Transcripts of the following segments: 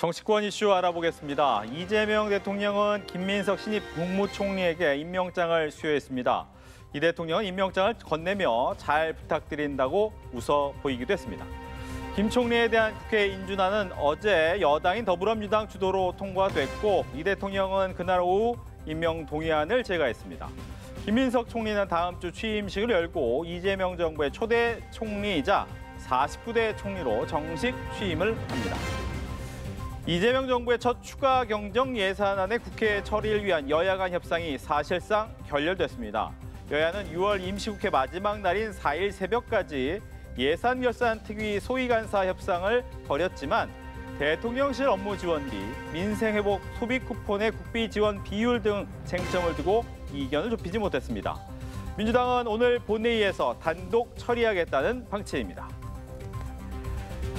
정치권 이슈 알아보겠습니다. 이재명 대통령은 김민석 신입 국무총리에게 임명장을 수여했습니다. 이 대통령은 임명장을 건네며 잘 부탁드린다고 웃어 보이기도 했습니다. 김 총리에 대한 국회 인준안은 어제 여당인 더불어민주당 주도로 통과됐고 이 대통령은 그날 오후 임명 동의안을 제거했습니다. 김민석 총리는 다음 주 취임식을 열고 이재명 정부의 초대 총리이자 49대 총리로 정식 취임을 합니다. 이재명 정부의 첫 추가 경정 예산안의 국회 처리를 위한 여야 간 협상이 사실상 결렬됐습니다. 여야는 6월 임시국회 마지막 날인 4일 새벽까지 예산결산특위 소위간사 협상을 벌였지만 대통령실 업무 지원비, 민생회복, 소비 쿠폰의 국비 지원 비율 등 쟁점을 두고 이견을 좁히지 못했습니다. 민주당은 오늘 본회의에서 단독 처리하겠다는 방침입니다.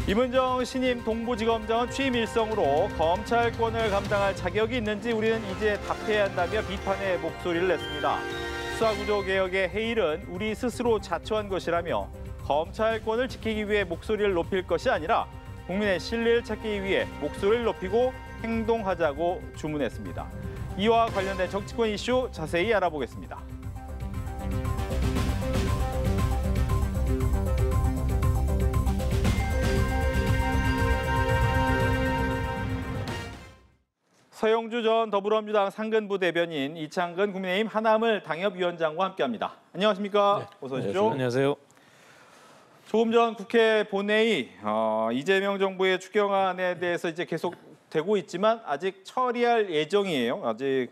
임은정 신임 동부지검장은 취임 일성으로 검찰권을 감당할 자격이 있는지 우리는 이제 답해야 한다며 비판의 목소리를 냈습니다. 수사구조 개혁의 해일은 우리 스스로 자초한 것이라며 검찰권을 지키기 위해 목소리를 높일 것이 아니라 국민의 신뢰를 찾기 위해 목소리를 높이고 행동하자고 주문했습니다. 이와 관련된 정치권 이슈 자세히 알아보겠습니다. 서영주 전 더불어민주당 상근부 대변인, 이창근 국민의힘 하남을 당협위원장과 함께합니다. 안녕하십니까? 네. 어서 오십시오. 안녕하세요. 조금 전 국회 본회의 이재명 정부의 추경안에 대해서 이제 계속 되고 있지만 아직 처리할 예정이에요. 아직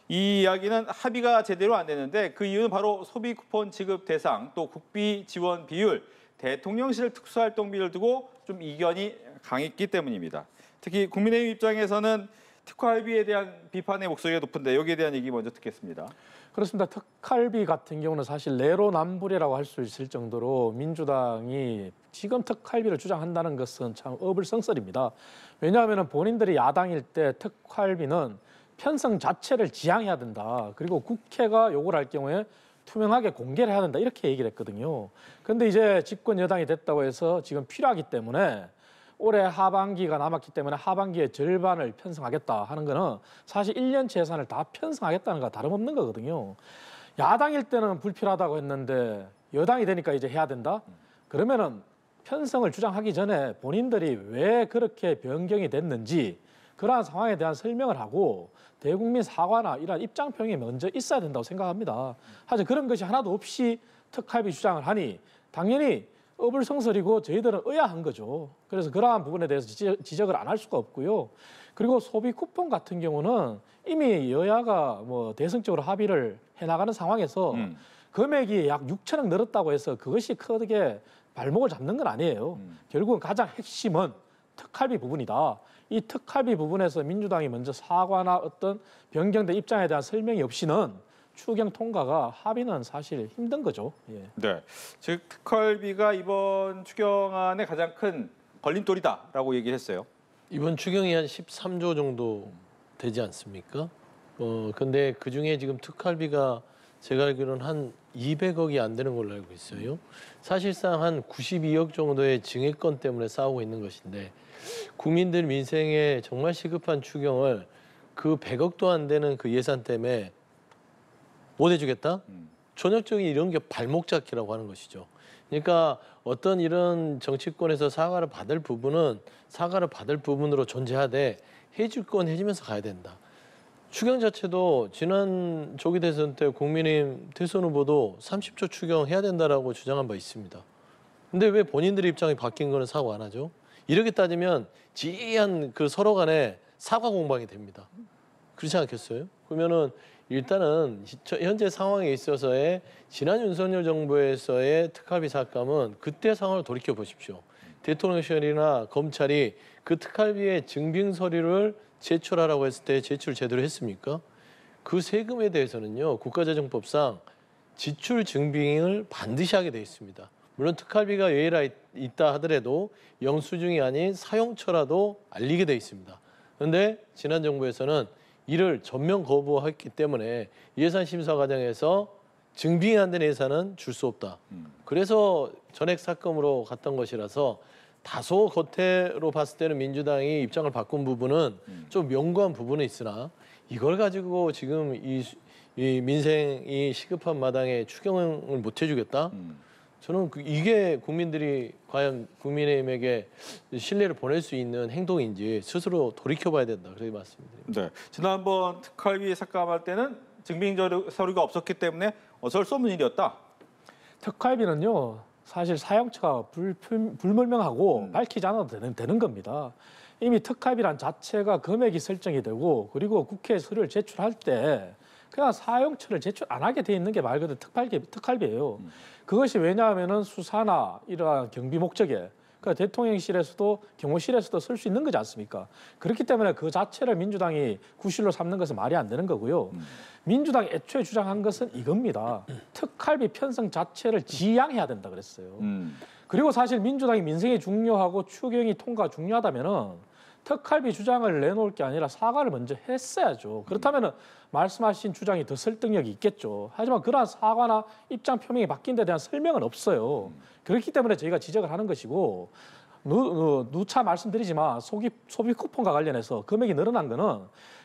이 이야기는 합의가 제대로 안 되는데 그 이유는 바로 소비 쿠폰 지급 대상 또 국비 지원 비율, 대통령실 특수활동비를 두고 좀 이견이 강했기 때문입니다. 특히 국민의힘 입장에서는 특활비에 대한 비판의 목소리가 높은데 여기에 대한 얘기 먼저 듣겠습니다. 그렇습니다. 특활비 같은 경우는 사실 내로남불이라고 할 수 있을 정도로 민주당이 지금 특활비를 주장한다는 것은 참 어불성설입니다. 왜냐하면 본인들이 야당일 때 특활비는 편성 자체를 지양해야 된다. 그리고 국회가 요구를 할 경우에 투명하게 공개를 해야 된다. 이렇게 얘기를 했거든요. 그런데 이제 집권 여당이 됐다고 해서 지금 필요하기 때문에 올해 하반기가 남았기 때문에 하반기의 절반을 편성하겠다 하는 거는 사실 1년치 예산을 다 편성하겠다는 거와 다름없는 거거든요. 야당일 때는 불필요하다고 했는데 여당이 되니까 이제 해야 된다? 그러면은 편성을 주장하기 전에 본인들이 왜 그렇게 변경이 됐는지 그러한 상황에 대한 설명을 하고 대국민 사과나 이러한 입장표명이 먼저 있어야 된다고 생각합니다. 하지만 그런 것이 하나도 없이 특활비 주장을 하니 당연히 어불성설이고 저희들은 의아한 거죠. 그래서 그러한 부분에 대해서 지적을 안 할 수가 없고요. 그리고 소비 쿠폰 같은 경우는 이미 여야가 뭐 대승적으로 합의를 해나가는 상황에서 금액이 약 6천억 늘었다고 해서 그것이 크게 발목을 잡는 건 아니에요. 결국은 가장 핵심은 특활비 부분이다. 이 특활비 부분에서 민주당이 먼저 사과나 어떤 변경된 입장에 대한 설명이 없이는 추경 통과가 합의는 사실 힘든 거죠. 예. 네, 즉 특활비가 이번 추경안의 가장 큰 걸림돌이다라고 얘기를 했어요. 이번 추경이 한 13조 정도 되지 않습니까? 근데 그중에 지금 특활비가 제가 알기로는 한 200억이 안 되는 걸로 알고 있어요. 사실상 한 92억 정도의 증액권 때문에 싸우고 있는 것인데 국민들 민생에 정말 시급한 추경을 그 100억도 안 되는 그 예산 때문에 못 해주겠다? 전형적인 이런 게 발목 잡기라고 하는 것이죠. 그러니까 어떤 이런 정치권에서 사과를 받을 부분은 사과를 받을 부분으로 존재하되 해줄 건 해주면서 가야 된다. 추경 자체도 지난 조기 대선 때 국민의힘 대선 후보도 30조 추경해야 된다라고 주장한 바 있습니다. 근데 왜 본인들의 입장이 바뀐 거는 사과 안 하죠? 이렇게 따지면 지리한 그 서로 간에 사과 공방이 됩니다. 그렇지 않겠어요? 그러면은 일단은 현재 상황에 있어서의 지난 윤석열 정부에서의 특활비 삭감은 그때 상황을 돌이켜 보십시오. 대통령실이나 검찰이 그 특활비의 증빙 서류를 제출하라고 했을 때 제출 제대로 했습니까? 그 세금에 대해서는요. 국가재정법상 지출 증빙을 반드시 하게 돼 있습니다. 물론 특활비가 예외라 있다 하더라도 영수증이 아닌 사용처라도 알리게 돼 있습니다. 그런데 지난 정부에서는 이를 전면 거부했기 때문에 예산 심사 과정에서 증빙이 안 된 예산은 줄 수 없다. 그래서 전액 삭감으로 갔던 것이라서 다소 겉으로 봤을 때는 민주당이 입장을 바꾼 부분은 좀 명구한 부분은 있으나 이걸 가지고 지금 이 민생이 시급한 마당에 추경을 못 해주겠다? 저는 이게 국민들이 과연 국민의힘에게 신뢰를 보낼 수 있는 행동인지 스스로 돌이켜봐야 된다. 그렇게 말씀드립니다. 네. 지난번 특활비 삭감할 때는 증빙 서류가 없었기 때문에 어쩔 수 없는 일이었다. 특활비는요, 사실 사용처가 불분명하고 밝히지 않아도 되는 겁니다. 이미 특활비란 자체가 금액이 설정이 되고 그리고 국회에 서류를 제출할 때 그냥 사용처를 제출 안 하게 돼 있는 게 말 그대로 특활비예요. 그것이 왜냐하면은 수사나 이러한 경비 목적에 그 대통령실에서도 경호실에서도 쓸 수 있는 거지 않습니까? 그렇기 때문에 그 자체를 민주당이 구실로 삼는 것은 말이 안 되는 거고요. 민주당이 애초에 주장한 것은 이겁니다. 특활비 편성 자체를 지양해야 된다 그랬어요. 그리고 사실 민주당이 민생이 중요하고 추경이 통과가 중요하다면은 특활비 주장을 내놓을 게 아니라 사과를 먼저 했어야죠. 그렇다면은 말씀하신 주장이 더 설득력이 있겠죠. 하지만 그러한 사과나 입장 표명이 바뀐 데 대한 설명은 없어요. 그렇기 때문에 저희가 지적을 하는 것이고 누차 말씀드리지만 소비 쿠폰과 관련해서 금액이 늘어난 거는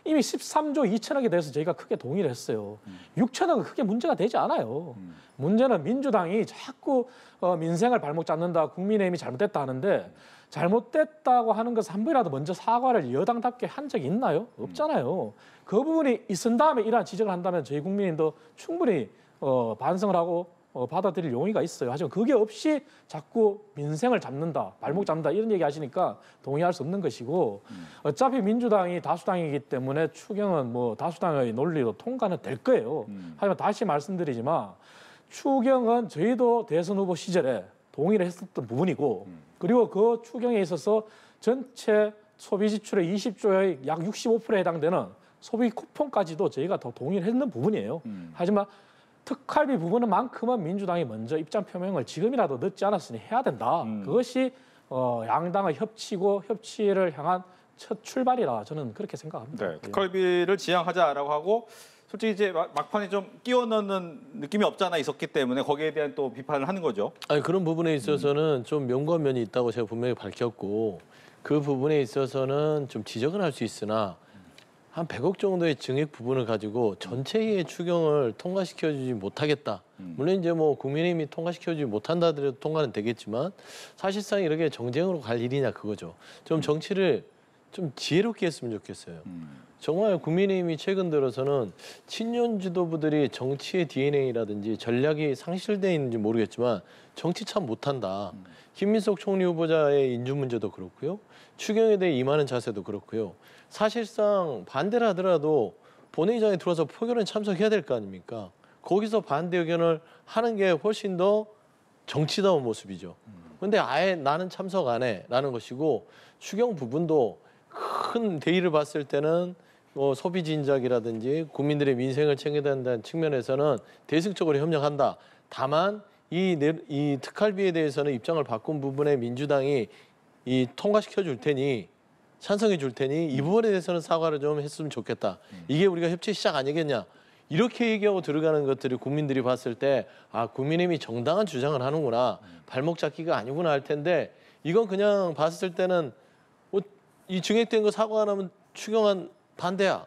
이미 13조 2천억에 대해서 저희가 크게 동의를 했어요. 6천억은 크게 문제가 되지 않아요. 문제는 민주당이 자꾸 민생을 발목 잡는다, 국민의힘이 잘못됐다 하는데 잘못됐다고 하는 것을 한 번이라도 먼저 사과를 여당답게 한 적이 있나요? 없잖아요. 그 부분이 있은 다음에 이러한 지적을 한다면 저희 국민님도 충분히 반성을 하고 받아들일 용의가 있어요. 하지만 그게 없이 자꾸 민생을 잡는다, 발목 잡는다 이런 얘기 하시니까 동의할 수 없는 것이고 어차피 민주당이 다수당이기 때문에 추경은 뭐 다수당의 논리로 통과는 될 거예요. 하지만 다시 말씀드리지만 추경은 저희도 대선 후보 시절에 동의를 했었던 부분이고 그리고 그 추경에 있어서 전체 소비 지출의 20조의 약 65%에 해당되는 소비 쿠폰까지도 저희가 더 동의를 했는 부분이에요. 하지만 특활비 부분만큼은 민주당이 먼저 입장 표명을 지금이라도 늦지 않았으니 해야 된다. 그것이 양당의 협치를 향한 첫 출발이라 저는 그렇게 생각합니다. 네, 특활비를 지양하자라고 하고 솔직히 이제 막판에 좀 끼워 넣는 느낌이 없지 않아 있었기 때문에 거기에 대한 또 비판을 하는 거죠. 아니 그런 부분에 있어서는 좀 명구한 면이 있다고 제가 분명히 밝혔고 그 부분에 있어서는 좀 지적은 할 수 있으나 한 100억 정도의 증액 부분을 가지고 전체의 추경을 통과시켜주지 못하겠다. 물론 이제 뭐 국민의힘이 통과시켜주지 못한다 하더라도 통과는 되겠지만 사실상 이렇게 정쟁으로 갈 일이냐 그거죠. 좀 정치를 좀 지혜롭게 했으면 좋겠어요. 정말 국민의힘이 최근 들어서는 친윤 지도부들이 정치의 DNA라든지 전략이 상실되어 있는지 모르겠지만 정치 참 못한다. 김민석 총리 후보자의 인준 문제도 그렇고요. 추경에 대해 임하는 자세도 그렇고요. 사실상 반대를 하더라도 본회의장에 들어와서 표결에 참석해야 될 거 아닙니까? 거기서 반대 의견을 하는 게 훨씬 더 정치다운 모습이죠. 그런데 아예 나는 참석 안 해라는 것이고 추경 부분도 큰 대의를 봤을 때는 소비 진작이라든지 국민들의 민생을 챙겨야 된다는 측면에서는 대승적으로 협력한다. 다만 이 특활비에 대해서는 입장을 바꾼 부분에 민주당이 통과시켜 줄 테니 찬성해 줄 테니 이 부분에 대해서는 사과를 좀 했으면 좋겠다. 이게 우리가 협치 시작 아니겠냐. 이렇게 얘기하고 들어가는 것들이 국민들이 봤을 때 아 국민의힘이 정당한 주장을 하는구나. 발목 잡기가 아니구나 할 텐데 이건 그냥 봤을 때는 이 증액된 거 사과 안 하면 추경안 반대야.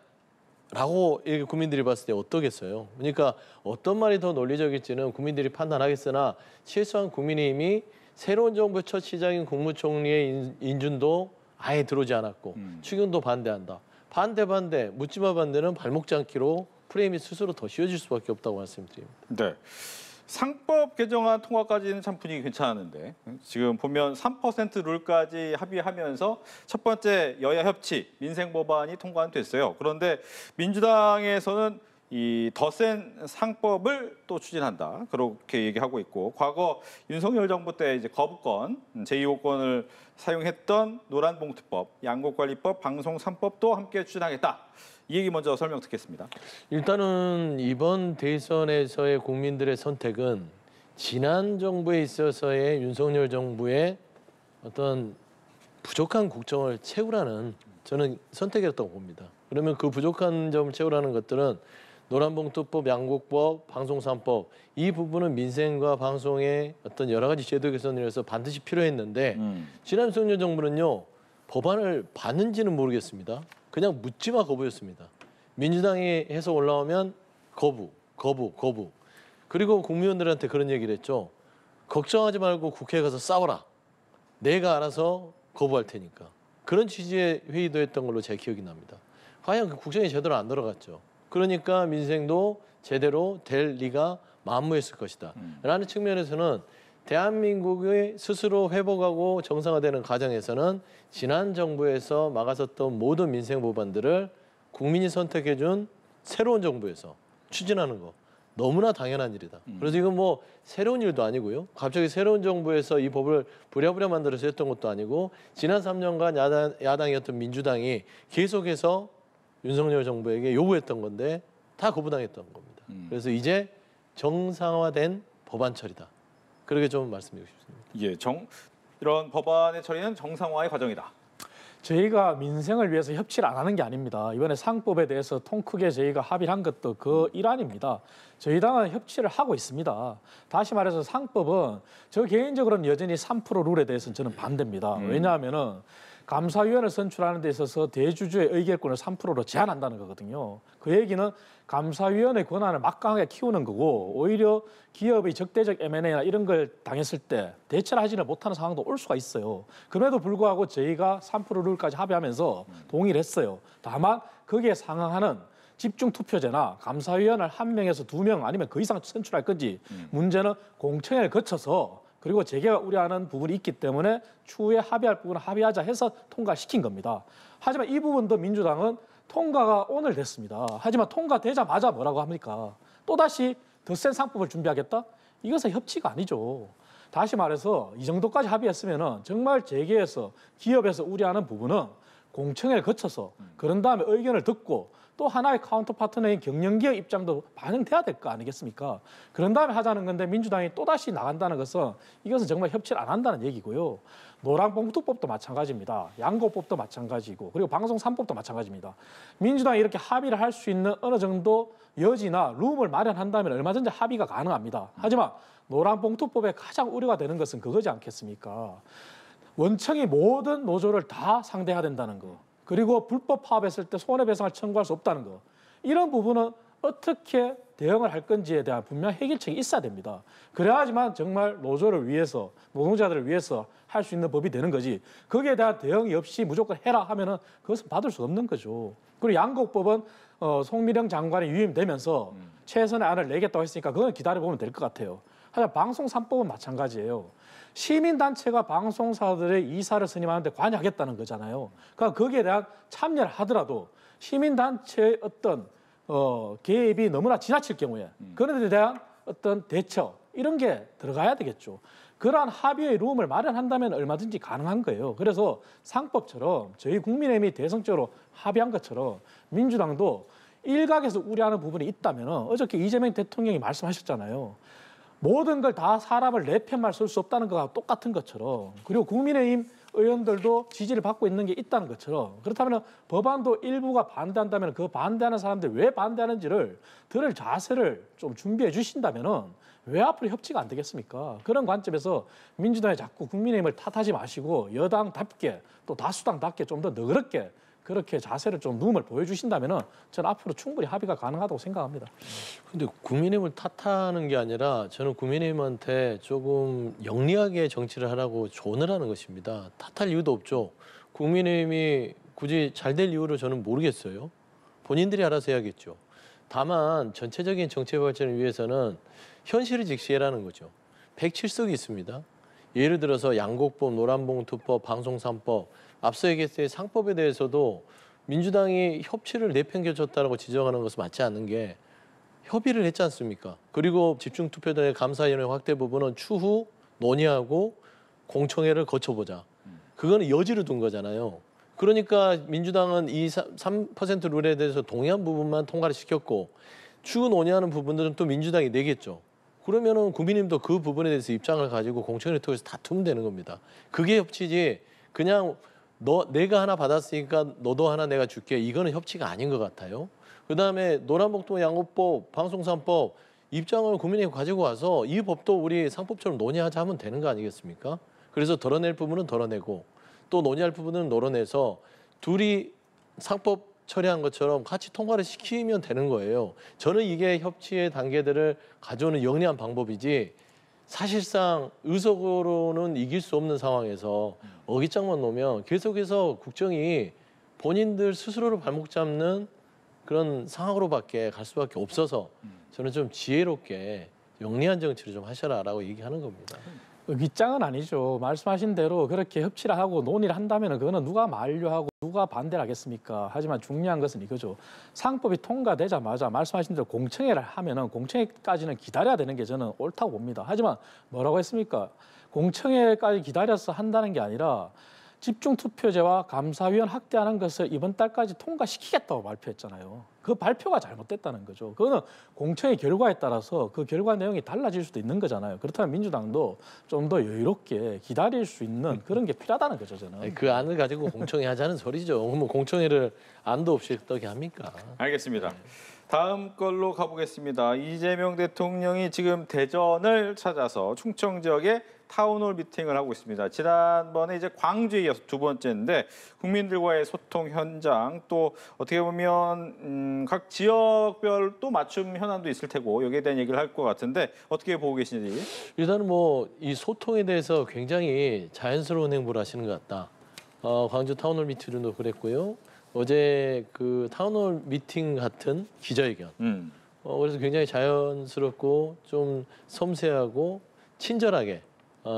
라고 국민들이 봤을 때 어떠겠어요? 그러니까 어떤 말이 더 논리적일지는 국민들이 판단하겠으나 최소한 국민의힘이 새로운 정부 첫 시작인 국무총리의 인준도 아예 들어오지 않았고 추경도 반대한다. 반대 묻지마 반대는 발목 잡기로 프레임이 스스로 더 씌워질 수밖에 없다고 말씀드립니다. 네. 상법 개정안 통과까지는 참 분위기 괜찮았는데 지금 보면 3% 룰까지 합의하면서 첫 번째 여야 협치 민생 법안이 통과는 됐어요. 그런데 민주당에서는 이 더 센 상법을 또 추진한다. 그렇게 얘기하고 있고 과거 윤석열 정부 때 이제 거부권, 제2호권을 사용했던 노란봉투법, 양곡관리법, 방송 3법도 함께 추진하겠다. 이 얘기 먼저 설명 듣겠습니다. 일단은 이번 대선에서의 국민들의 선택은 지난 정부에 있어서의 윤석열 정부의 어떤 부족한 국정을 채우라는 저는 선택이었다고 봅니다. 그러면 그 부족한 점을 채우라는 것들은 노란봉투법, 양곡법, 방송3법 이 부분은 민생과 방송의 어떤 여러 가지 제도 개선을 위해서 반드시 필요했는데 지난 윤석열 정부는요. 법안을 봤는지는 모르겠습니다. 그냥 묻지마 거부였습니다. 민주당이 해서 올라오면 거부. 그리고 국민의원들한테 그런 얘기를 했죠. 걱정하지 말고 국회에 가서 싸워라. 내가 알아서 거부할 테니까. 그런 취지의 회의도 했던 걸로 제 기억이 납니다. 과연 그 국정이 제대로 안 돌아갔죠. 그러니까 민생도 제대로 될 리가 만무했을 것이다. 라는 측면에서는 대한민국의 스스로 회복하고 정상화되는 과정에서는 지난 정부에서 막아섰던 모든 민생 법안들을 국민이 선택해준 새로운 정부에서 추진하는 거 너무나 당연한 일이다. 그래서 이건 뭐 새로운 일도 아니고요. 갑자기 새로운 정부에서 이 법을 부랴부랴 만들어서 했던 것도 아니고 지난 3년간 야당이었던 민주당이 계속해서 윤석열 정부에게 요구했던 건데 다 거부당했던 겁니다. 그래서 이제 정상화된 법안 처리다. 그렇게 좀 말씀드리고 싶습니다. 예, 이런 법안의 처리는 정상화의 과정이다. 저희가 민생을 위해서 협치를 안 하는 게 아닙니다. 이번에 상법에 대해서 통 크게 저희가 합의를 한 것도 그 일환입니다. 저희 당은 협치를 하고 있습니다. 다시 말해서 상법은 저 개인적으로는 여전히 3% 룰에 대해서는 저는 반대입니다. 왜냐하면은 감사위원을 선출하는 데 있어서 대주주의 의결권을 3%로 제한한다는 거거든요. 그 얘기는 감사위원의 권한을 막강하게 키우는 거고 오히려 기업의 적대적 M&A나 이런 걸 당했을 때 대처를 하지를 못하는 상황도 올 수가 있어요. 그럼에도 불구하고 저희가 3% 룰까지 합의하면서 동의를 했어요. 다만 거기에 상응하는 집중 투표제나 감사위원을 1명에서 2명 아니면 그 이상 선출할 건지 문제는 공청회를 거쳐서 그리고 제가 우려하는 부분이 있기 때문에 추후에 합의할 부분은 합의하자 해서 통과시킨 겁니다. 하지만 이 부분도 민주당은 통과가 오늘 됐습니다. 하지만 통과되자마자 뭐라고 합니까? 또다시 더 센 상법을 준비하겠다? 이것은 협치가 아니죠. 다시 말해서 이 정도까지 합의했으면 정말 재계에서 기업에서 우려하는 부분은 공청회를 거쳐서 그런 다음에 의견을 듣고 또 하나의 카운터 파트너인 경영기업 입장도 반영돼야 될 거 아니겠습니까? 그런 다음에 하자는 건데 민주당이 또다시 나간다는 것은 이것은 정말 협치를 안 한다는 얘기고요. 노란봉투법도 마찬가지입니다. 양곡법도 마찬가지고 그리고 방송 3법도 마찬가지입니다. 민주당이 이렇게 합의를 할 수 있는 어느 정도 여지나 룸을 마련한다면 얼마든지 합의가 가능합니다. 하지만 노란봉투법에 가장 우려가 되는 것은 그거지 않겠습니까? 원청이 모든 노조를 다 상대해야 된다는 거. 그리고 불법 파업했을 때 손해배상을 청구할 수 없다는 거. 이런 부분은 어떻게 대응을 할 건지에 대한 분명 해결책이 있어야 됩니다. 그래야지만 정말 노조를 위해서, 노동자들을 위해서 할 수 있는 법이 되는 거지. 거기에 대한 대응이 없이 무조건 해라 하면은 그것은 받을 수 없는 거죠. 그리고 양곡법은 송미령 장관이 유임되면서 최선의 안을 내겠다고 했으니까 그건 기다려보면 될 것 같아요. 하지만 방송 3법은 마찬가지예요. 시민단체가 방송사들의 이사를 선임하는데 관여하겠다는 거잖아요. 그러니까 거기에 대한 참여를 하더라도 시민단체의 어떤 개입이 너무나 지나칠 경우에 그런 데 대한 어떤 대처 이런 게 들어가야 되겠죠. 그러한 합의의 룸을 마련한다면 얼마든지 가능한 거예요. 그래서 상법처럼 저희 국민의힘이 대성적으로 합의한 것처럼 민주당도 일각에서 우려하는 부분이 있다면 어저께 이재명 대통령이 말씀하셨잖아요. 모든 걸 다 사람을 내 편만 쓸 수 없다는 거와 똑같은 것처럼 그리고 국민의힘 의원들도 지지를 받고 있는 게 있다는 것처럼 그렇다면 법안도 일부가 반대한다면 그 반대하는 사람들이 왜 반대하는지를 들을 자세를 좀 준비해 주신다면 왜 앞으로 협치가 안 되겠습니까? 그런 관점에서 민주당이 자꾸 국민의힘을 탓하지 마시고 여당답게 또 다수당답게 좀 더 너그럽게 그렇게 자세를 좀 룸을 보여주신다면 저는 앞으로 충분히 합의가 가능하다고 생각합니다. 근데 국민의힘을 탓하는 게 아니라 저는 국민의힘한테 조금 영리하게 정치를 하라고 조언을 하는 것입니다. 탓할 이유도 없죠. 국민의힘이 굳이 잘 될 이유를 저는 모르겠어요. 본인들이 알아서 해야겠죠. 다만 전체적인 정치 발전을 위해서는 현실을 직시해라는 거죠. 107석이 있습니다. 예를 들어서 양곡법, 노란봉투법, 방송 3법, 앞서 얘기했을 때 상법에 대해서도 민주당이 협치를 내팽겨쳤다라고 지적하는 것은 맞지 않는 게 협의를 했지 않습니까? 그리고 집중투표단의 감사위원회 확대 부분은 추후 논의하고 공청회를 거쳐보자. 그거는 여지를 둔 거잖아요. 그러니까 민주당은 이 3% 룰에 대해서 동의한 부분만 통과를 시켰고 추후 논의하는 부분들은 또 민주당이 내겠죠. 그러면은 국민님도 그 부분에 대해서 입장을 가지고 공청회를 통해서 다투면 되는 겁니다. 그게 협치지 그냥 내가 하나 받았으니까 너도 하나 내가 줄게 이거는 협치가 아닌 것 같아요. 그다음에 노란복도 양호법, 방송산법 입장을 국민이 가지고 와서 이 법도 우리 상법처럼 논의하자 하면 되는 거 아니겠습니까? 그래서 덜어낼 부분은 덜어내고 또 논의할 부분은 논의해서 둘이 상법 처리한 것처럼 같이 통과를 시키면 되는 거예요. 저는 이게 협치의 단계들을 가져오는 영리한 방법이지 사실상 의석으로는 이길 수 없는 상황에서 어깃장만 놓으면 계속해서 국정이 본인들 스스로를 발목 잡는 그런 상황으로밖에 갈 수밖에 없어서 저는 좀 지혜롭게 영리한 정치를 좀 하셔라라고 얘기하는 겁니다. 윗장은 아니죠. 말씀하신 대로 그렇게 협치를 하고 논의를 한다면 그거는 누가 만류하고 누가 반대를 하겠습니까? 하지만 중요한 것은 이거죠. 상법이 통과되자마자 말씀하신 대로 공청회를 하면은 공청회까지는 기다려야 되는 게 저는 옳다고 봅니다. 하지만 뭐라고 했습니까? 공청회까지 기다려서 한다는 게 아니라 집중투표제와 감사위원 확대하는 것을 이번 달까지 통과시키겠다고 발표했잖아요. 그 발표가 잘못됐다는 거죠. 그거는 공청회 결과에 따라서 그 결과 내용이 달라질 수도 있는 거잖아요. 그렇다면 민주당도 좀 더 여유롭게 기다릴 수 있는 그런 게 필요하다는 거죠, 저는. 그 안을 가지고 공청회 하자는 소리죠. 뭐 공청회를 안도 없이 어떻게 합니까? 알겠습니다. 다음 걸로 가보겠습니다. 이재명 대통령이 지금 대전을 찾아서 충청 지역에 타운홀 미팅을 하고 있습니다. 지난번에 이제 광주에 이어서 두 번째인데 국민들과의 소통 현장 또 어떻게 보면 각 지역별 또 맞춤 현안도 있을 테고 여기에 대한 얘기를 할 것 같은데 어떻게 보고 계시는지? 일단은 뭐 이 소통에 대해서 굉장히 자연스러운 행보를 하시는 것 같다. 광주 타운홀 미팅도 그랬고요. 어제 그 타운홀 미팅 같은 기자회견. 그래서 굉장히 자연스럽고 좀 섬세하고 친절하게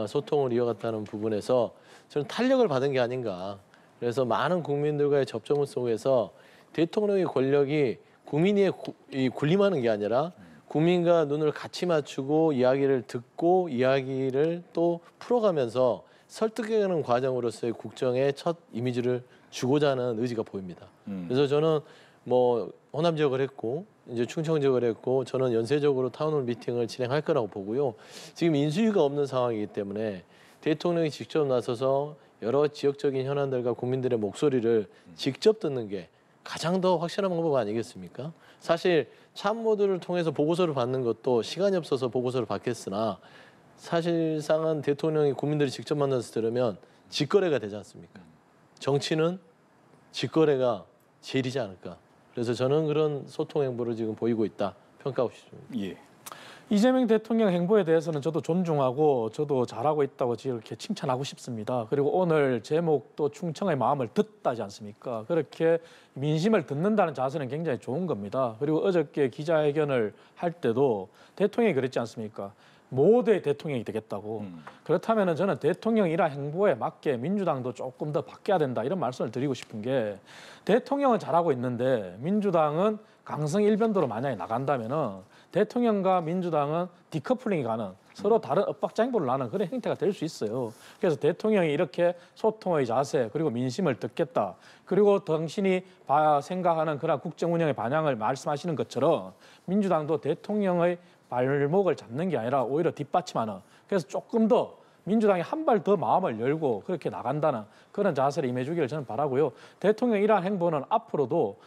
소통을 이어갔다는 부분에서 저는 탄력을 받은 게 아닌가. 그래서 많은 국민들과의 접촉을 속에서 대통령의 권력이 국민이 군림하는 게 아니라 국민과 눈을 같이 맞추고 이야기를 듣고 이야기를 또 풀어가면서 설득해가는 과정으로서의 국정의 첫 이미지를 주고자 하는 의지가 보입니다. 그래서 저는 뭐 호남 지역을 했고 이제 충청 지역을 했고 저는 연쇄적으로 타운홀 미팅을 진행할 거라고 보고요. 지금 인수위가 없는 상황이기 때문에 대통령이 직접 나서서 여러 지역적인 현안들과 국민들의 목소리를 직접 듣는 게 가장 더 확실한 방법 아니겠습니까? 사실 참모들을 통해서 보고서를 받는 것도 시간이 없어서 보고서를 받겠으나 사실상은 대통령이 국민들이 직접 만나서 들으면 직거래가 되지 않습니까? 정치는 직거래가 제일이지 않을까. 그래서 저는 그런 소통 행보를 지금 보이고 있다 평가하고 싶습니다. 예. 이재명 대통령 행보에 대해서는 저도 존중하고 저도 잘하고 있다고 이렇게 칭찬하고 싶습니다. 그리고 오늘 제목도 충청의 마음을 듣다지 않습니까? 그렇게 민심을 듣는다는 자세는 굉장히 좋은 겁니다. 그리고 어저께 기자회견을 할 때도 대통령이 그랬지 않습니까? 모두의 대통령이 되겠다고. 그렇다면 저는 대통령 일한 행보에 맞게 민주당도 조금 더 바뀌어야 된다 이런 말씀을 드리고 싶은 게 대통령은 잘하고 있는데 민주당은 강성 일변도로 만약에 나간다면은 대통령과 민주당은 디커플링이 가는 서로 다른 엇박자 행보를 나는 그런 형태가 될 수 있어요. 그래서 대통령이 이렇게 소통의 자세 그리고 민심을 듣겠다. 그리고 당신이 생각하는 그런 국정 운영의 방향을 말씀하시는 것처럼 민주당도 대통령의 발목을 잡는 게 아니라 오히려 뒷받침하는 그래서 조금 더 민주당이 한 발 더 마음을 열고 그렇게 나간다는 그런 자세를 임해주기를 저는 바라고요. 대통령 이러한 행보는 앞으로도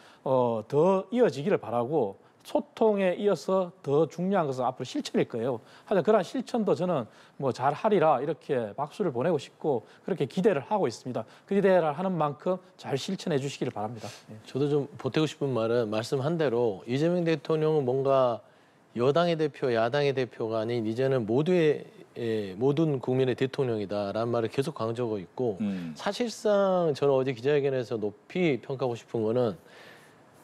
더 이어지기를 바라고 소통에 이어서 더 중요한 것은 앞으로 실천일 거예요. 하여튼 그런 실천도 저는 뭐 잘하리라 이렇게 박수를 보내고 싶고 그렇게 기대를 하고 있습니다. 그 기대를 하는 만큼 잘 실천해 주시기를 바랍니다. 예. 저도 좀 보태고 싶은 말은 말씀한 대로 이재명 대통령은 뭔가 여당의 대표, 야당의 대표가 아닌 이제는 모든 국민의 대통령이다라는 말을 계속 강조하고 있고 사실상 저는 어제 기자회견에서 높이 평가하고 싶은 거는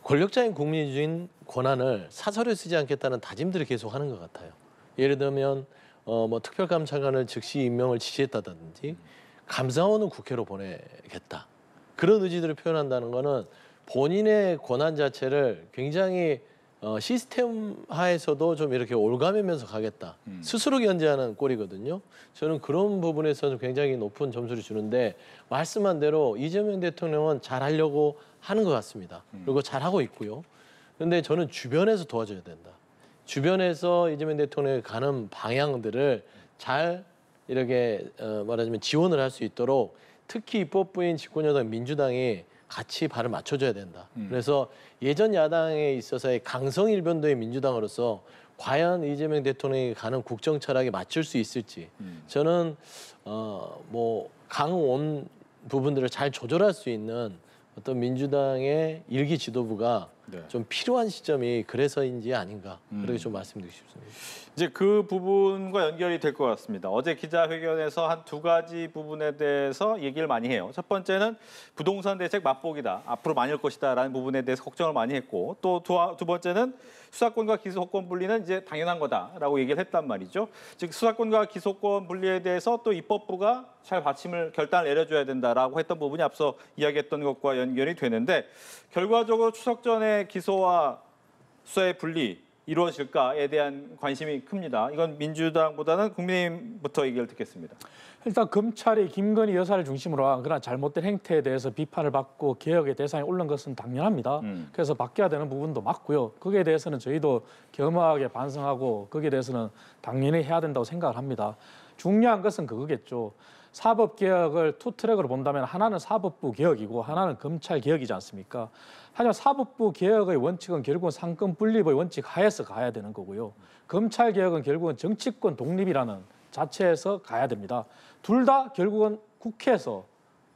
권력자인 국민이 준 권한을 사설에 쓰지 않겠다는 다짐들을 계속 하는 것 같아요. 예를 들면 뭐 특별감찰관을 즉시 임명을 지시했다든지 감사원은 국회로 보내겠다. 그런 의지들을 표현한다는 거는 본인의 권한 자체를 굉장히 시스템 하에서도 좀 이렇게 올가매면서 가겠다. 스스로 견제하는 꼴이거든요. 저는 그런 부분에서는 굉장히 높은 점수를 주는데 말씀한 대로 이재명 대통령은 잘하려고 하는 것 같습니다. 그리고 잘하고 있고요. 그런데 저는 주변에서 도와줘야 된다. 주변에서 이재명 대통령이 가는 방향들을 잘 이렇게 말하자면 지원을 할 수 있도록 특히 입법부인 집권여당 민주당이 같이 발을 맞춰줘야 된다. 그래서 예전 야당에 있어서의 강성일변도의 민주당으로서 과연 이재명 대통령이 가는 국정 철학에 맞출 수 있을지 저는 뭐 강원 부분들을 잘 조절할 수 있는 어떤 민주당의 일기 지도부가 네. 좀 필요한 시점이 그래서인지 아닌가 그렇게 좀 말씀드리고 싶습니다. 이제 그 부분과 연결이 될 것 같습니다. 어제 기자회견에서 한 두 가지 부분에 대해서 얘기를 많이 해요. 첫 번째는 부동산 대책 맛보기다. 앞으로 많을 것이다라는 부분에 대해서 걱정을 많이 했고 또 두 번째는 수사권과 기소권 분리는 이제 당연한 거다라고 얘기를 했단 말이죠. 즉 수사권과 기소권 분리에 대해서 또 입법부가 잘 받침을 결단을 내려줘야 된다라고 했던 부분이 앞서 이야기했던 것과 연결이 되는데 결과적으로 추석 전에 기소와 수사의 분리 이루어질까에 대한 관심이 큽니다. 이건 민주당보다는 국민의힘부터 얘기를 듣겠습니다. 일단 검찰이 김건희 여사를 중심으로 한 그런 잘못된 행태에 대해서 비판을 받고 개혁의 대상에 오른 것은 당연합니다. 그래서 바뀌어야 되는 부분도 맞고요. 거기에 대해서는 저희도 겸허하게 반성하고 거기에 대해서는 당연히 해야 된다고 생각을 합니다. 중요한 것은 그거겠죠. 사법개혁을 투 트랙으로 본다면 하나는 사법부 개혁이고 하나는 검찰 개혁이지 않습니까? 하지만 사법부 개혁의 원칙은 결국은 상권 분립의 원칙 하에서 가야 되는 거고요. 검찰 개혁은 결국은 정치권 독립이라는 자체에서 가야 됩니다. 둘 다 결국은 국회에서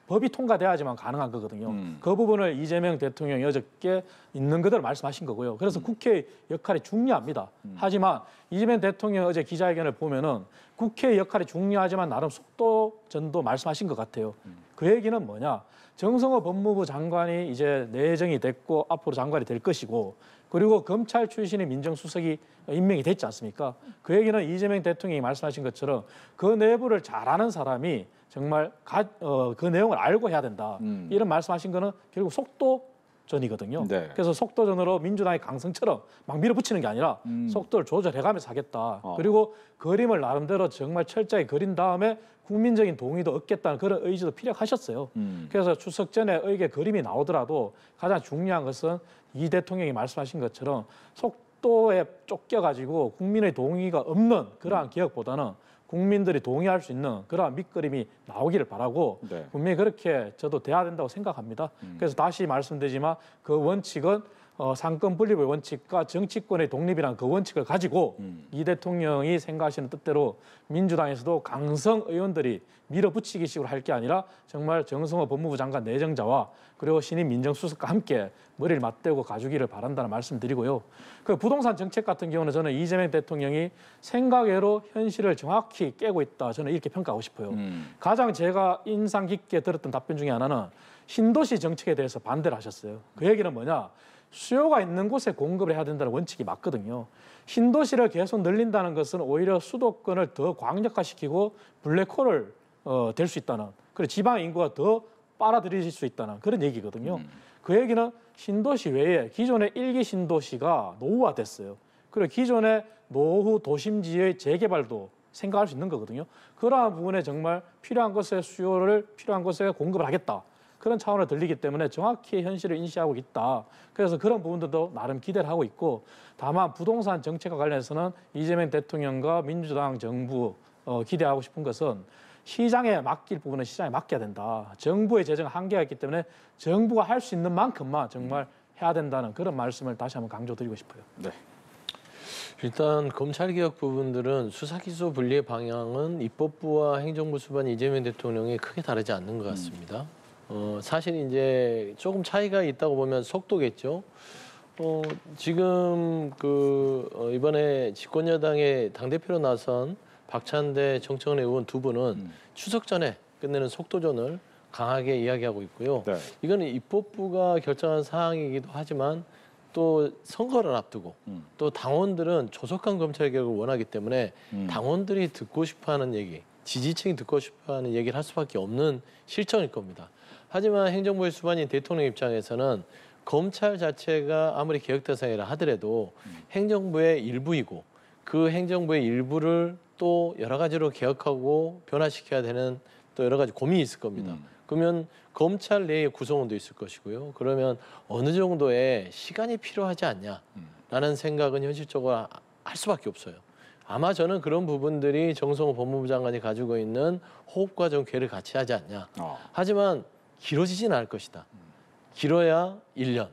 법이 통과돼야지만 가능한 거거든요. 그 부분을 이재명 대통령이 어저께 있는 그대로 말씀하신 거고요. 그래서 국회의 역할이 중요합니다. 하지만 이재명 대통령 어제 기자회견을 보면은 국회의 역할이 중요하지만 나름 속도전도 말씀하신 것 같아요. 그 얘기는 뭐냐? 정성호 법무부 장관이 이제 내정이 됐고 앞으로 장관이 될 것이고 그리고 검찰 출신의 민정수석이 임명이 됐지 않습니까? 그 얘기는 이재명 대통령이 말씀하신 것처럼 그 내부를 잘 아는 사람이 정말 그 내용을 알고 해야 된다. 이런 말씀하신 거는 결국 속도전이거든요. 네. 그래서 속도전으로 민주당의 강성처럼 막 밀어붙이는 게 아니라 속도를 조절해가면서 하겠다. 그리고 그림을 나름대로 정말 철저히 그린 다음에 국민적인 동의도 얻겠다는 그런 의지도 피력하셨어요. 그래서 추석 전에 의계 그림이 나오더라도 가장 중요한 것은 이 대통령이 말씀하신 것처럼 속도에 쫓겨가지고 국민의 동의가 없는 그러한 개혁보다는 국민들이 동의할 수 있는 그러한 밑그림이 나오기를 바라고 네. 분명히 그렇게 저도 돼야 된다고 생각합니다. 그래서 다시 말씀드리지만 그 원칙은 상권 분립의 원칙과 정치권의 독립이라는 그 원칙을 가지고 이 대통령이 생각하시는 뜻대로 민주당에서도 강성 의원들이 밀어붙이기식으로 할 게 아니라 정말 정성호 법무부 장관 내정자와 그리고 신임 민정수석과 함께 머리를 맞대고 가주기를 바란다는 말씀드리고요. 그 부동산 정책 같은 경우는 저는 이재명 대통령이 생각외로 현실을 정확히 깨고 있다. 저는 이렇게 평가하고 싶어요. 가장 제가 인상 깊게 들었던 답변 중에 하나는 신도시 정책에 대해서 반대를 하셨어요. 그 얘기는 뭐냐? 수요가 있는 곳에 공급을 해야 된다는 원칙이 맞거든요. 신도시를 계속 늘린다는 것은 오히려 수도권을 더 광역화시키고 블랙홀을 될 수 있다는, 그리고 지방 인구가 더 빨아들이실 수 있다는 그런 얘기거든요. 그 얘기는 신도시 외에 기존의 일기 신도시가 노후화됐어요. 그리고 기존의 노후 도심지의 재개발도 생각할 수 있는 거거든요. 그러한 부분에 정말 필요한 것에 수요를 필요한 것에 공급을 하겠다. 그런 차원을 들리기 때문에 정확히 현실을 인식하고 있다. 그래서 그런 부분들도 나름 기대를 하고 있고 다만 부동산 정책과 관련해서는 이재명 대통령과 민주당 정부 기대하고 싶은 것은 시장에 맡길 부분은 시장에 맡겨야 된다. 정부의 재정 한계가 있기 때문에 정부가 할 수 있는 만큼만 정말 해야 된다는 그런 말씀을 다시 한번 강조드리고 싶어요. 네. 일단 검찰개혁 부분들은 수사기소 분리의 방향은 입법부와 행정부 수반 이재명 대통령이 크게 다르지 않는 것 같습니다. 사실 이제 조금 차이가 있다고 보면 속도겠죠. 지금 이번에 집권여당의 당대표로 나선 박찬대, 정청래 의원 두 분은 추석 전에 끝내는 속도전을 강하게 이야기하고 있고요. 네. 이거는 입법부가 결정한 사항이기도 하지만 또 선거를 앞두고 또 당원들은 조속한 검찰개혁을 원하기 때문에 당원들이 듣고 싶어하는 얘기, 지지층이 듣고 싶어하는 얘기를 할 수밖에 없는 실정일 겁니다. 하지만 행정부의 수반인 대통령 입장에서는 검찰 자체가 아무리 개혁 대상이라 하더라도 행정부의 일부이고 그 행정부의 일부를 또 여러 가지로 개혁하고 변화시켜야 되는 또 여러 가지 고민이 있을 겁니다. 그러면 검찰 내의 구성원도 있을 것이고요. 그러면 어느 정도의 시간이 필요하지 않냐라는 생각은 현실적으로 할 수밖에 없어요. 아마 저는 그런 부분들이 정성호 법무부 장관이 가지고 있는 호흡과 좀 궤를 같이 하지 않냐. 하지만 길어지진 않을 것이다. 길어야 1년,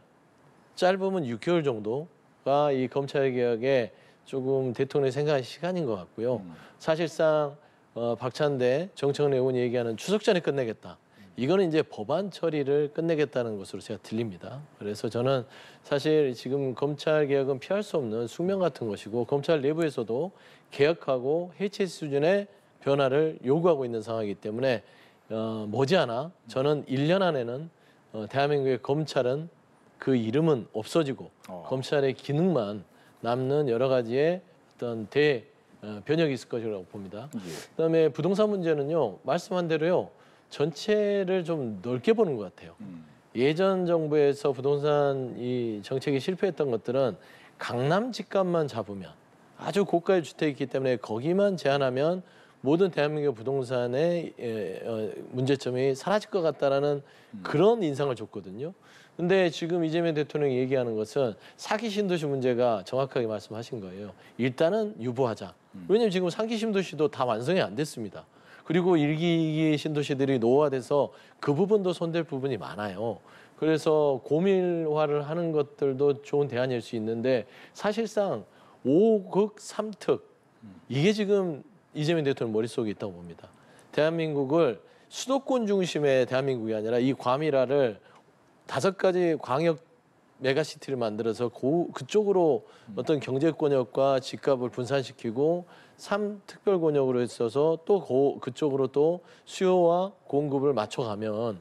짧으면 6개월 정도가 이 검찰개혁에 조금 대통령이 생각한 시간인 것 같고요. 사실상 박찬대, 정청래 의원이 얘기하는 추석 전에 끝내겠다. 이거는 이제 법안 처리를 끝내겠다는 것으로 제가 들립니다. 그래서 저는 사실 지금 검찰 개혁은 피할 수 없는 숙명 같은 것이고 검찰 내부에서도 개혁하고 해체 수준의 변화를 요구하고 있는 상황이기 때문에 머지않아 저는 1년 안에는 대한민국의 검찰은 그 이름은 없어지고 검찰의 기능만 남는 여러 가지의 어떤 변혁이 있을 것이라고 봅니다. 그다음에 부동산 문제는요. 말씀한 대로요. 전체를 좀 넓게 보는 것 같아요. 예전 정부에서 부동산 이 정책이 실패했던 것들은 강남 집값만 잡으면 아주 고가의 주택이 있기 때문에 거기만 제한하면 모든 대한민국 부동산의 문제점이 사라질 것 같다라는 그런 인상을 줬거든요. 근데 지금 이재명 대통령이 얘기하는 것은 사기 신도시 문제가 정확하게 말씀하신 거예요. 일단은 유보하자. 왜냐하면 지금 3기 신도시도 다 완성이 안 됐습니다. 그리고 1기 신도시들이 노후화돼서 그 부분도 손댈 부분이 많아요. 그래서 고밀화를 하는 것들도 좋은 대안일 수 있는데 사실상 5극 3특 이게 지금 이재명 대통령 머릿속에 있다고 봅니다. 대한민국을 수도권 중심의 대한민국이 아니라 이 과밀화를 5가지 광역 메가시티를 만들어서 그쪽으로 어떤 경제권역과 집값을 분산시키고 3특별권역으로 있어서 또 그쪽으로 또 수요와 공급을 맞춰가면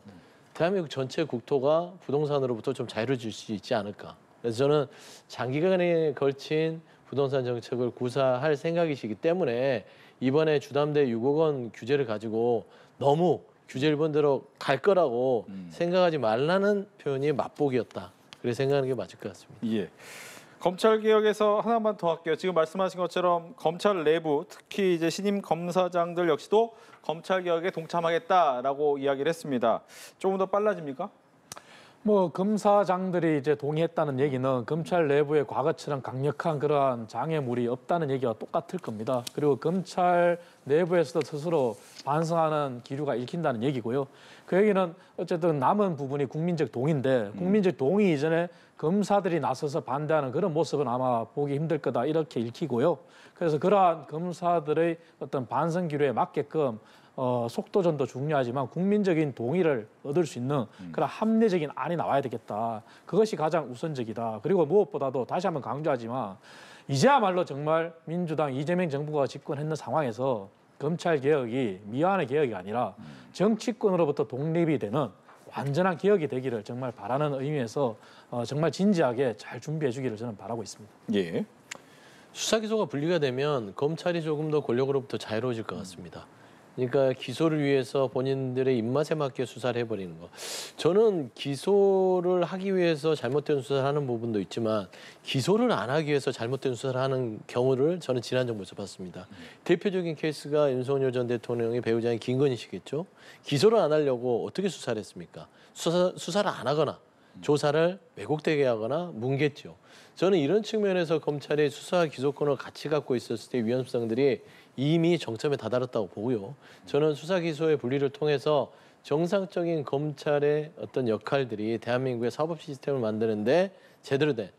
대한민국 전체 국토가 부동산으로부터 좀 자유로워질 수 있지 않을까. 그래서 저는 장기간에 걸친 부동산 정책을 구사할 생각이시기 때문에 이번에 주담대 6억 원 규제를 가지고 너무 규제 일본대로 갈 거라고 생각하지 말라는 표현이 맛보기였다. 그렇게 생각하는 게 맞을 것 같습니다. 예. 검찰 개혁에서 하나만 더 할게요. 지금 말씀하신 것처럼 검찰 내부, 특히 이제 신임 검사장들 역시도 검찰 개혁에 동참하겠다라고 이야기를 했습니다. 조금 더 빨라집니까? 뭐 검사장들이 이제 동의했다는 얘기는 검찰 내부에 과거처럼 강력한 그러한 장애물이 없다는 얘기와 똑같을 겁니다. 그리고 검찰 내부에서도 스스로 반성하는 기류가 읽힌다는 얘기고요. 그 얘기는 어쨌든 남은 부분이 국민적 동의인데 국민적 동의 이전에 검사들이 나서서 반대하는 그런 모습은 아마 보기 힘들 거다 이렇게 읽히고요. 그래서 그러한 검사들의 어떤 반성 기류에 맞게끔 속도전도 중요하지만 국민적인 동의를 얻을 수 있는 그런 합리적인 안이 나와야 되겠다. 그것이 가장 우선적이다. 그리고 무엇보다도 다시 한번 강조하지만 이제야말로 정말 민주당 이재명 정부가 집권했는 상황에서 검찰개혁이 미완의 개혁이 아니라 정치권으로부터 독립이 되는 완전한 개혁이 되기를 정말 바라는 의미에서 정말 진지하게 잘 준비해 주기를 저는 바라고 있습니다. 예. 수사 기소가 분리가 되면 검찰이 조금 더 권력으로부터 자유로워질 것 같습니다. 그러니까 기소를 위해서 본인들의 입맛에 맞게 수사를 해버리는 거. 저는 기소를 하기 위해서 잘못된 수사를 하는 부분도 있지만 기소를 안 하기 위해서 잘못된 수사를 하는 경우를 저는 지난 정부에서 봤습니다. 대표적인 케이스가 윤석열 전 대통령의 배우자인 김건희 씨겠죠. 기소를 안 하려고 어떻게 수사를 했습니까? 수사를 안 하거나 조사를 왜곡되게 하거나 뭉갰죠. 저는 이런 측면에서 검찰이 수사 기소권을 같이 갖고 있었을 때 위험성들이 이미 정점에 다다랐다고 보고요. 저는 수사 기소의 분리를 통해서 정상적인 검찰의 어떤 역할들이 대한민국의 사법 시스템을 만드는데 제대로 된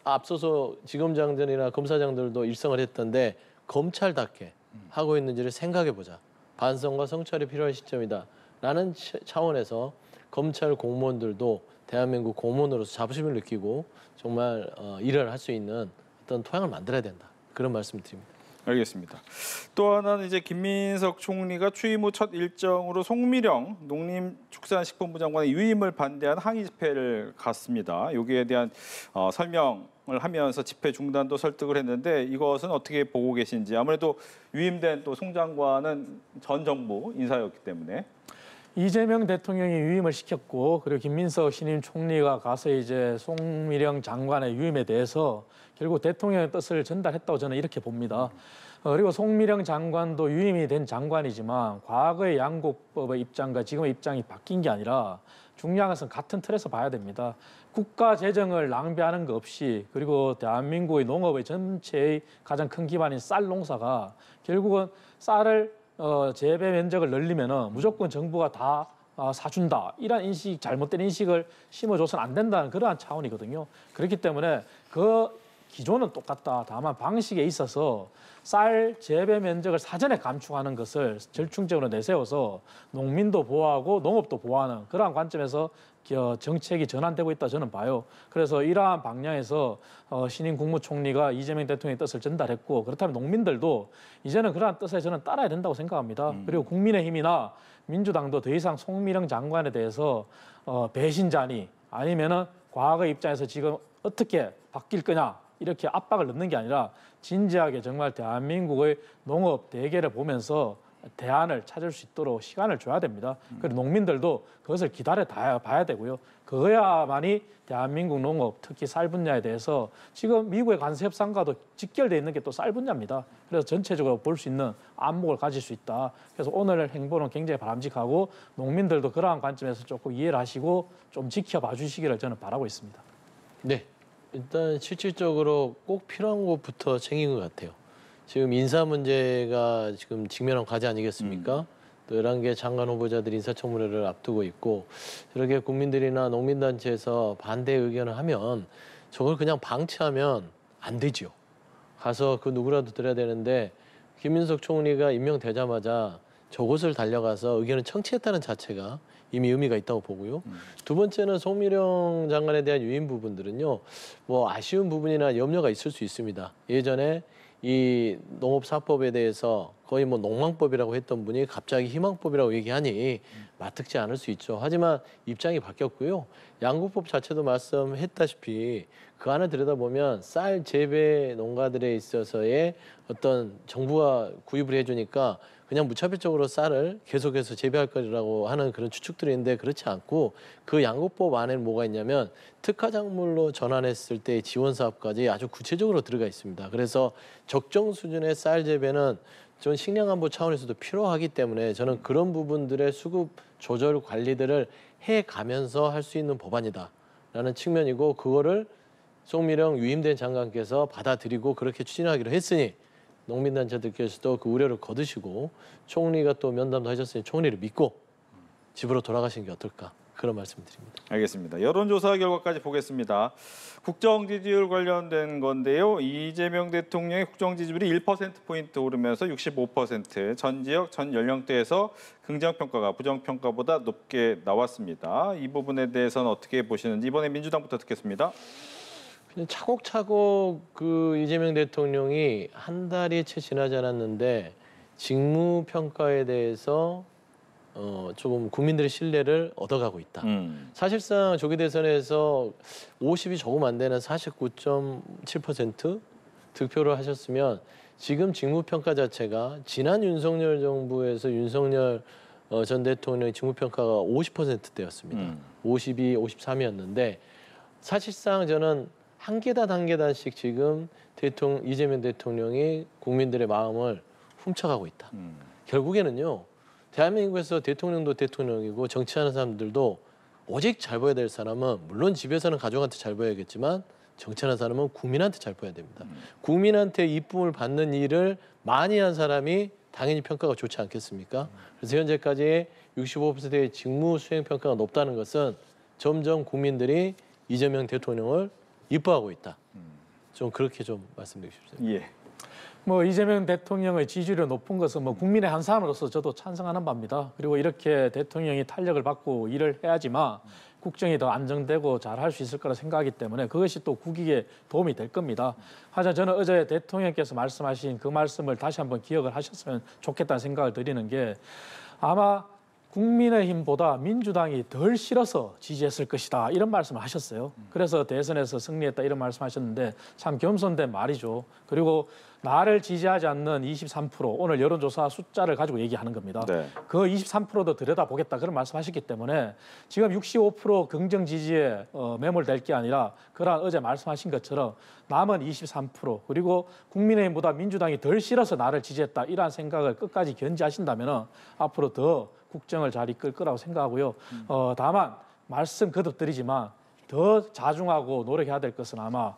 앞서서 지검장들이나 검사장들도 일성을 했던데 검찰답게 하고 있는지를 생각해보자. 반성과 성찰이 필요한 시점이다. 라는 차원에서 검찰 공무원들도 대한민국 공무원으로서 자부심을 느끼고 정말 일을 할 수 있는 어떤 토양을 만들어야 된다. 그런 말씀을 드립니다. 알겠습니다. 또 하나는 이제 김민석 총리가 취임 후 첫 일정으로 송미령 농림축산식품부 장관의 유임을 반대한 항의 집회를 갔습니다. 여기에 대한 설명을 하면서 집회 중단도 설득을 했는데 이것은 어떻게 보고 계신지. 아무래도 유임된 또 송 장관은 전 정부 인사였기 때문에. 이재명 대통령이 유임을 시켰고 그리고 김민석 신임 총리가 가서 이제 송미령 장관의 유임에 대해서 결국 대통령의 뜻을 전달했다고 저는 이렇게 봅니다. 그리고 송미령 장관도 유임이 된 장관이지만 과거의 양국법의 입장과 지금의 입장이 바뀐 게 아니라 중요한 것은 같은 틀에서 봐야 됩니다. 국가 재정을 낭비하는 것 없이 그리고 대한민국의 농업의 전체의 가장 큰 기반인 쌀 농사가 결국은 쌀을 재배 면적을 늘리면은 무조건 정부가 다 사준다 이런 인식, 잘못된 인식을 심어줘서는 안 된다는 그러한 차원이거든요. 그렇기 때문에 그 기조는 똑같다. 다만 방식에 있어서 쌀 재배 면적을 사전에 감축하는 것을 절충적으로 내세워서 농민도 보호하고 농업도 보호하는 그러한 관점에서 정책이 전환되고 있다 저는 봐요. 그래서 이러한 방향에서 신임 국무총리가 이재명 대통령의 뜻을 전달했고, 그렇다면 농민들도 이제는 그러한 뜻에 저는 따라야 된다고 생각합니다. 그리고 국민의힘이나 민주당도 더 이상 송미령 장관에 대해서 배신자니 아니면은 과거 입장에서 지금 어떻게 바뀔 거냐 이렇게 압박을 넣는 게 아니라 진지하게 정말 대한민국의 농업 대계를 보면서 대안을 찾을 수 있도록 시간을 줘야 됩니다. 그리고 농민들도 그것을 기다려 봐야 되고요. 그거야만이 대한민국 농업, 특히 쌀 분야에 대해서 지금 미국의 관세 협상과도 직결되어 있는 게 또 쌀 분야입니다. 그래서 전체적으로 볼 수 있는 안목을 가질 수 있다. 그래서 오늘 행보는 굉장히 바람직하고 농민들도 그러한 관점에서 조금 이해를 하시고 좀 지켜봐 주시기를 저는 바라고 있습니다. 네, 일단 실질적으로 꼭 필요한 것부터 챙긴 것 같아요. 지금 인사 문제가 지금 직면한 과제 아니겠습니까? 또 11개 장관 후보자들이 인사청문회를 앞두고 있고, 이렇게 국민들이나 농민단체에서 반대 의견을 하면 저걸 그냥 방치하면 안 되죠. 가서 그 누구라도 들어야 되는데, 김민석 총리가 임명되자마자 저곳을 달려가서 의견을 청취했다는 자체가 이미 의미가 있다고 보고요. 두 번째는 송미령 장관에 대한 유인 부분들은요, 뭐 아쉬운 부분이나 염려가 있을 수 있습니다. 예전에 이 농업사법에 대해서 거의 뭐 농망법이라고 했던 분이 갑자기 희망법이라고 얘기하니 맞특지 않을 수 있죠. 하지만 입장이 바뀌었고요. 양국법 자체도 말씀했다시피 그 안을 들여다보면 쌀 재배 농가들에 있어서의 어떤 정부가 구입을 해주니까 그냥 무차별적으로 쌀을 계속해서 재배할 거라고 하는 그런 추측들이 있는데, 그렇지 않고 그 양국법 안에는 뭐가 있냐면 특화작물로 전환했을 때의 지원 사업까지 아주 구체적으로 들어가 있습니다. 그래서 적정 수준의 쌀 재배는 좀 식량안보 차원에서도 필요하기 때문에 저는 그런 부분들의 수급 조절 관리들을 해가면서 할 수 있는 법안이다라는 측면이고, 그거를 송미령 유임된 장관께서 받아들이고 그렇게 추진하기로 했으니 농민단체들께서도 그 우려를 거두시고, 총리가 또 면담도 하셨으니 총리를 믿고 집으로 돌아가시는 게 어떨까, 그런 말씀드립니다. 알겠습니다. 여론조사 결과까지 보겠습니다. 국정 지지율 관련된 건데요. 이재명 대통령의 국정 지지율이 1%포인트 오르면서 65%, 전 지역, 전 연령대에서 긍정평가가 부정평가보다 높게 나왔습니다. 이 부분에 대해서는 어떻게 보시는지 이번에 민주당부터 듣겠습니다. 차곡차곡 그 이재명 대통령이 한 달이 채 지나지 않았는데 직무평가에 대해서 조금 국민들의 신뢰를 얻어가고 있다. 사실상 조기 대선에서 50이 조금 안 되는 49.7% 득표를 하셨으면 지금 직무평가 자체가 지난 윤석열 정부에서 윤석열 전 대통령의 직무평가가 50%대였습니다. 52, 53이었는데 사실상 저는 한 계단 한 계단씩 지금 이재명 대통령이 국민들의 마음을 훔쳐가고 있다. 결국에는요, 대한민국에서 대통령도 대통령이고 정치하는 사람들도 오직 잘 보여야 될 사람은, 물론 집에서는 가족한테 잘 보여야겠지만 정치하는 사람은 국민한테 잘 보여야 됩니다. 국민한테 이쁨을 받는 일을 많이 한 사람이 당연히 평가가 좋지 않겠습니까? 그래서 현재까지 65%의 직무 수행 평가가 높다는 것은 점점 국민들이 이재명 대통령을 이뻐하고 있다. 좀 그렇게 좀 말씀드리고 싶습니다. 예. 뭐 이재명 대통령의 지지율이 높은 것은 뭐 국민의 한 사람으로서 저도 찬성하는 바입니다. 그리고 이렇게 대통령이 탄력을 받고 일을 해야지만 국정이 더 안정되고 잘 할 수 있을 거라 생각하기 때문에 그것이 또 국익에 도움이 될 겁니다. 하지만 저는 어제 대통령께서 말씀하신 그 말씀을 다시 한번 기억을 하셨으면 좋겠다는 생각을 드리는 게, 아마 국민의힘보다 민주당이 덜 싫어서 지지했을 것이다, 이런 말씀을 하셨어요. 그래서 대선에서 승리했다 이런 말씀하셨는데 참 겸손된 말이죠. 그리고 나를 지지하지 않는 23%, 오늘 여론조사 숫자를 가지고 얘기하는 겁니다. 네. 그 23%도 들여다보겠다 그런 말씀하셨기 때문에 지금 65% 긍정 지지에 매몰될 게 아니라 그런 어제 말씀하신 것처럼 남은 23%, 그리고 국민의힘보다 민주당이 덜 싫어서 나를 지지했다 이러한 생각을 끝까지 견지하신다면 앞으로 더 국정을 잘 이끌 거라고 생각하고요. 다만 말씀 거듭드리지만 더 자중하고 노력해야 될 것은 아마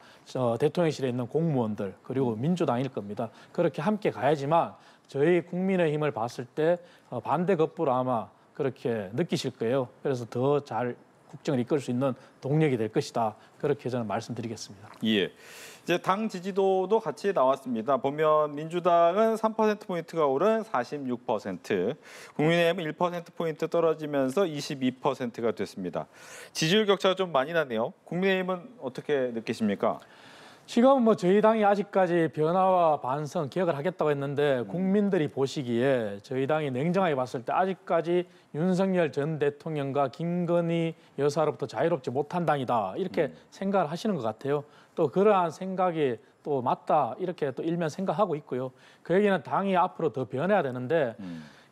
대통령실에 있는 공무원들 그리고 민주당일 겁니다. 그렇게 함께 가야지만 저희 국민의힘을 봤을 때 반대 급부로 아마 그렇게 느끼실 거예요. 그래서 더 잘 국정을 이끌 수 있는 동력이 될 것이다. 그렇게 저는 말씀드리겠습니다. 예. 이제 당 지지도도 같이 나왔습니다. 보면 민주당은 3%포인트가 오른 46%, 국민의힘은 1%포인트 떨어지면서 22%가 됐습니다. 지지율 격차가 좀 많이 나네요. 국민의힘은 어떻게 느끼십니까? 지금 뭐 저희 당이 아직까지 변화와 반성, 개혁을 하겠다고 했는데 국민들이 보시기에 저희 당이 냉정하게 봤을 때 아직까지 윤석열 전 대통령과 김건희 여사로부터 자유롭지 못한 당이다. 이렇게 생각을 하시는 것 같아요. 또 그러한 생각이 또 맞다. 이렇게 또 일면 생각하고 있고요. 그 얘기는 당이 앞으로 더 변해야 되는데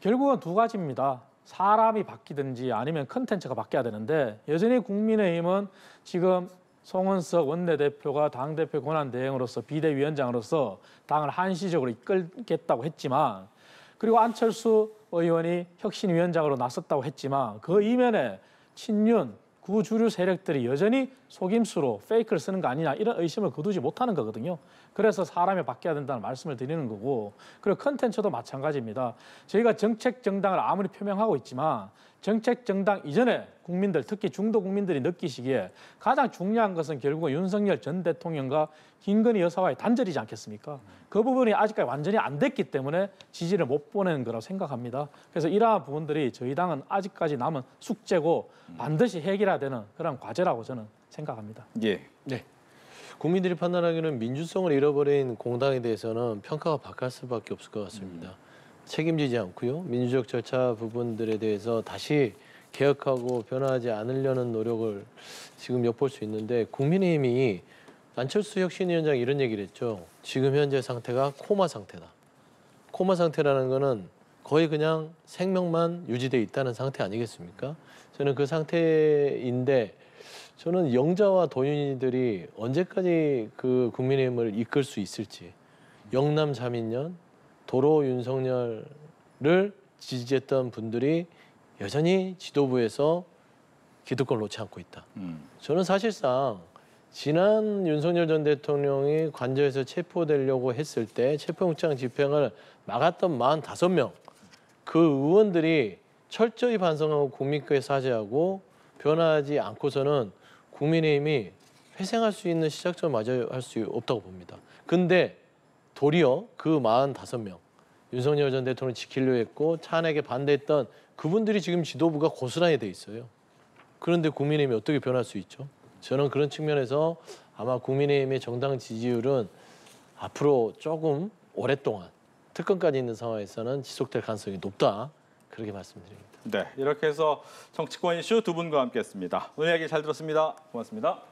결국은 두 가지입니다. 사람이 바뀌든지 아니면 컨텐츠가 바뀌어야 되는데 여전히 국민의힘은 지금 송원석 원내대표가 당대표 권한대행으로서 비대위원장으로서 당을 한시적으로 이끌겠다고 했지만 그리고 안철수 의원이 혁신위원장으로 나섰다고 했지만 그 이면에 친윤, 구주류 세력들이 여전히 속임수로 페이크를 쓰는 거 아니냐 이런 의심을 거두지 못하는 거거든요. 그래서 사람이 바뀌어야 된다는 말씀을 드리는 거고 그리고 컨텐츠도 마찬가지입니다. 저희가 정책 정당을 아무리 표명하고 있지만 정책 정당 이전에 국민들 특히 중도 국민들이 느끼시기에 가장 중요한 것은 결국은 윤석열 전 대통령과 김건희 여사와의 단절이지 않겠습니까? 그 부분이 아직까지 완전히 안 됐기 때문에 지지를 못 보내는 거라고 생각합니다. 그래서 이러한 부분들이 저희 당은 아직까지 남은 숙제고 반드시 해결해야 되는 그런 과제라고 저는 생각합니다. 예. 네. 국민들이 판단하기에는 민주성을 잃어버린 공당에 대해서는 평가가 바뀔 수밖에 없을 것 같습니다. 책임지지 않고요. 민주적 절차 부분들에 대해서 다시 개혁하고 변화하지 않으려는 노력을 지금 엿볼 수 있는데 국민의힘이 안철수 혁신위원장이 이런 얘기를 했죠. 지금 현재 상태가 코마 상태다. 코마 상태라는 거는 거의 그냥 생명만 유지돼 있다는 상태 아니겠습니까? 저는 그 상태인데 저는 영자와 도윤이들이 언제까지 그 국민의힘을 이끌 수 있을지 영남 3인년 도로 윤석열을 지지했던 분들이 여전히 지도부에서 기득권을 놓지 않고 있다. 저는 사실상 지난 윤석열 전 대통령이 관저에서 체포되려고 했을 때 체포영장 집행을 막았던 45명 그 의원들이 철저히 반성하고 국민께 사죄하고 변화하지 않고서는 국민의힘이 회생할 수 있는 시작점을 맞이할 수 없다고 봅니다. 근데 도리어 그 45명 윤석열 전 대통령을 지키려 했고 탄핵에 반대했던 그분들이 지금 지도부가 고스란히 돼 있어요. 그런데 국민의힘이 어떻게 변할 수 있죠? 저는 그런 측면에서 아마 국민의힘의 정당 지지율은 앞으로 조금 오랫동안 특검까지 있는 상황에서는 지속될 가능성이 높다. 그렇게 말씀드립니다. 네, 이렇게 해서 정치권 이슈 두 분과 함께했습니다. 오늘 이야기 잘 들었습니다. 고맙습니다.